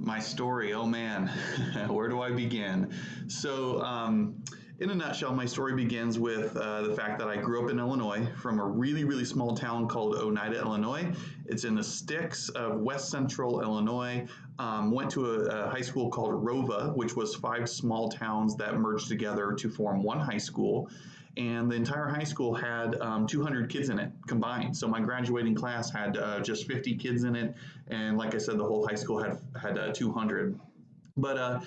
My story, oh man, where do I begin? So, in a nutshell, my story begins with the fact that I grew up in Illinois from a really, really small town called Oneida, Illinois. It's in the sticks of west central Illinois. Went to a high school called Rova, which was five small towns that merged together to form one high school. And the entire high school had 200 kids in it combined. So my graduating class had just 50 kids in it, and like I said, the whole high school had 200. But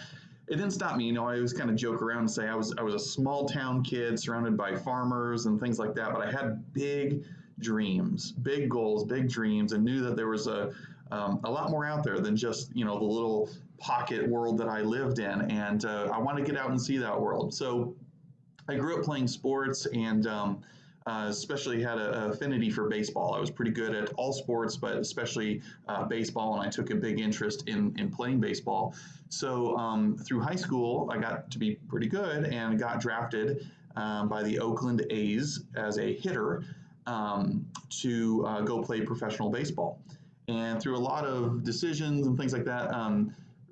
it didn't stop me. I always kind of joke around and say I was a small town kid surrounded by farmers and things like that. But I had big dreams, big goals, big dreams, and knew that there was a lot more out there than just the little pocket world that I lived in, and I wanted to get out and see that world. So I grew up playing sports and especially had an affinity for baseball. I was pretty good at all sports, but especially baseball, and I took a big interest in playing baseball. So through high school, I got to be pretty good and got drafted by the Oakland A's as a hitter to go play professional baseball. And through a lot of decisions and things like that,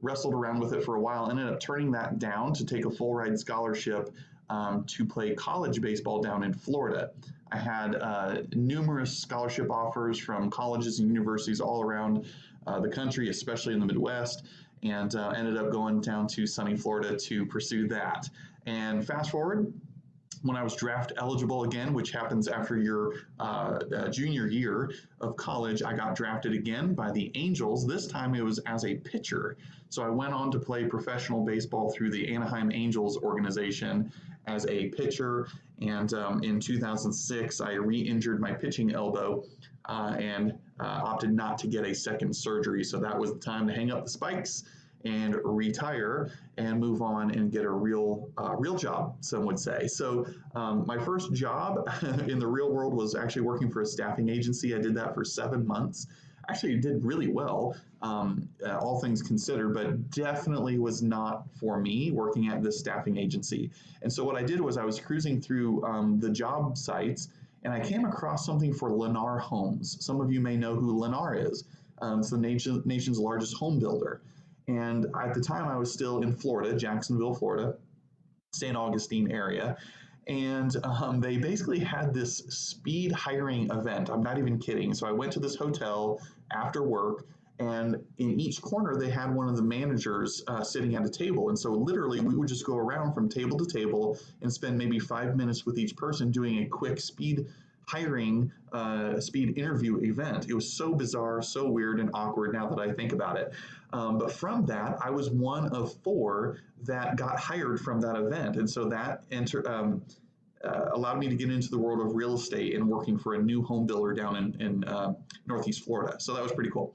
wrestled around with it for a while, ended up turning that down to take a full ride scholarship to play college baseball down in Florida. I had numerous scholarship offers from colleges and universities all around the country, especially in the Midwest, and ended up going down to sunny Florida to pursue that. And fast forward, when I was draft eligible again, which happens after your junior year of college, I got drafted again by the Angels. This time it was as a pitcher. So I went on to play professional baseball through the Anaheim Angels organization as a pitcher. And in 2006, I re-injured my pitching elbow and opted not to get a second surgery. So that was the time to hang up the spikes and retire and move on and get a real job, some would say. So my first job in the real world was actually working for a staffing agency. I did that for 7 months. Actually did really well, all things considered, but definitely was not for me working at this staffing agency. And so what I did was I was cruising through the job sites, and I came across something for Lennar Homes. Some of you may know who Lennar is. It's the nation's largest home builder. And at the time, I was still in Florida, Jacksonville, Florida, St. Augustine area. And they basically had this speed hiring event. I'm not even kidding. So I went to this hotel after work, and in each corner, they had one of the managers sitting at a table. And so literally, we would just go around from table to table and spend maybe 5 minutes with each person doing a quick speed hiring speed interview event. It was so bizarre, so weird and awkward now that I think about it. But from that, I was one of four that got hired from that event. And so that allowed me to get into the world of real estate and working for a new home builder down in Northeast Florida. So that was pretty cool.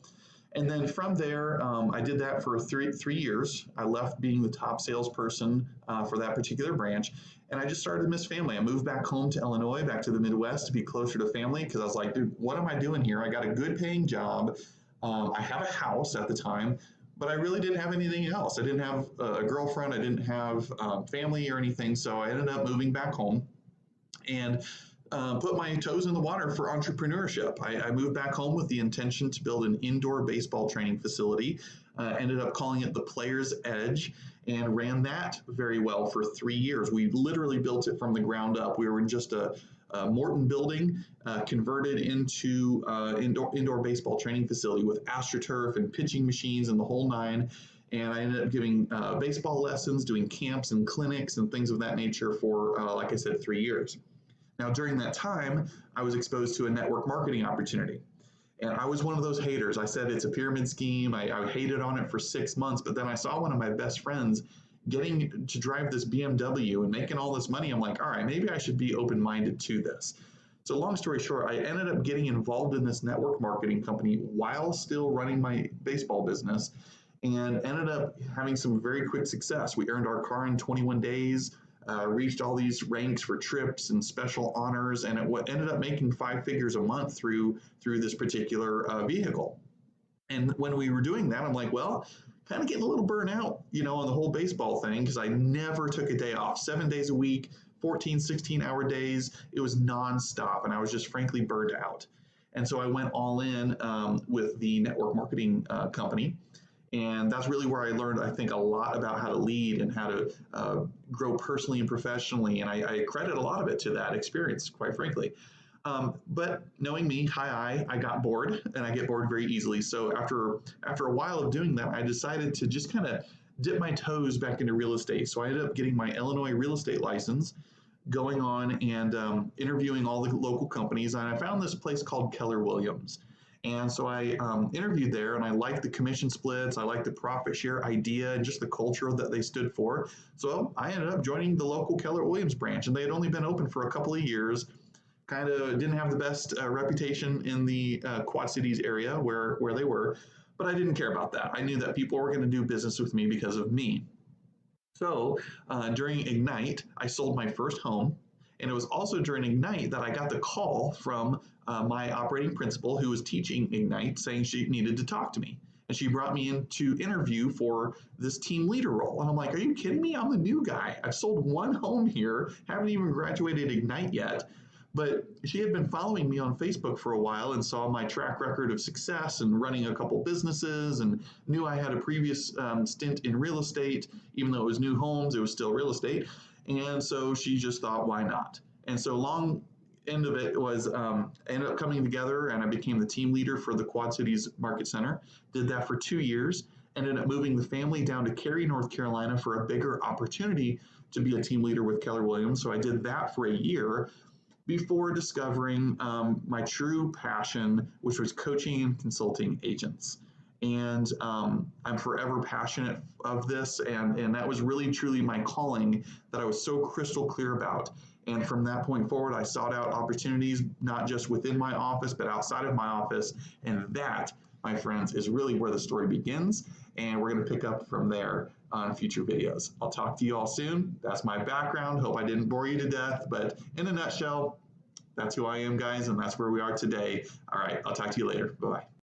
And then from there, I did that for three years. I left being the top salesperson for that particular branch, and I just started to miss family. I moved back home to Illinois, back to the Midwest to be closer to family, because I was like, dude, what am I doing here? I got a good paying job. I have a house at the time, but I really didn't have anything else. I didn't have a girlfriend. I didn't have family or anything. So I ended up moving back home and put my toes in the water for entrepreneurship. I moved back home with the intention to build an indoor baseball training facility. Ended up calling it the Players Edge, and ran that very well for 3 years. We literally built it from the ground up. We were in just a Morton building, converted into indoor baseball training facility with AstroTurf and pitching machines and the whole nine. And I ended up giving baseball lessons, doing camps and clinics and things of that nature for, like I said, 3 years. Now, during that time, I was exposed to a network marketing opportunity. And I was one of those haters. I said it's a pyramid scheme. I hated on it for 6 months, but then I saw one of my best friends getting to drive this BMW and making all this money. I'm like, all right, maybe I should be open-minded to this. So long story short, I ended up getting involved in this network marketing company while still running my baseball business, and ended up having some very quick success. We earned our car in 21 days, reached all these ranks for trips and special honors, and it ended up making 5 figures a month through this particular vehicle. And when we were doing that, I'm like, well, kind of getting a little burnt out, on the whole baseball thing, because I never took a day off. 7 days a week, 14, 16-hour days. It was nonstop, and I was just frankly burned out. And so I went all in with the network marketing company. And that's really where I learned, I think, a lot about how to lead and how to grow personally and professionally. And I credit a lot of it to that experience, quite frankly. But knowing me, I got bored, and I get bored very easily. So after a while of doing that, I decided to just kind of dip my toes back into real estate. So I ended up getting my Illinois real estate license, going on and interviewing all the local companies. And I found this place called Keller Williams. And so I interviewed there, and I liked the commission splits. I liked the profit share idea and just the culture that they stood for. So I ended up joining the local Keller Williams branch, and they had only been open for a couple of years. Kind of didn't have the best reputation in the Quad Cities area where they were, but I didn't care about that. I knew that people were going to do business with me because of me. So during Ignite, I sold my first home. And it was also during Ignite that I got the call from my operating principal who was teaching Ignite saying she needed to talk to me. And she brought me in to interview for this team leader role. And I'm like, are you kidding me? I'm the new guy. I've sold one home here, haven't even graduated Ignite yet. But she had been following me on Facebook for a while and saw my track record of success and running a couple businesses, and knew I had a previous stint in real estate. Even though it was new homes, it was still real estate. And so she just thought, why not? And so long end of it was ended up coming together, and I became the team leader for the Quad Cities Market Center. Did that for 2 years. Ended up moving the family down to Cary, North Carolina for a bigger opportunity to be a team leader with Keller Williams. So I did that for a year before discovering my true passion, which was coaching and consulting agents. And I'm forever passionate of this, and that was really truly my calling that I was so crystal clear about. And from that point forward, I sought out opportunities, not just within my office, but outside of my office. And that, my friends, is really where the story begins. And we're going to pick up from there on future videos. I'll talk to you all soon. That's my background. Hope I didn't bore you to death, but in a nutshell, that's who I am, guys, and that's where we are today. All right, I'll talk to you later. Bye-bye.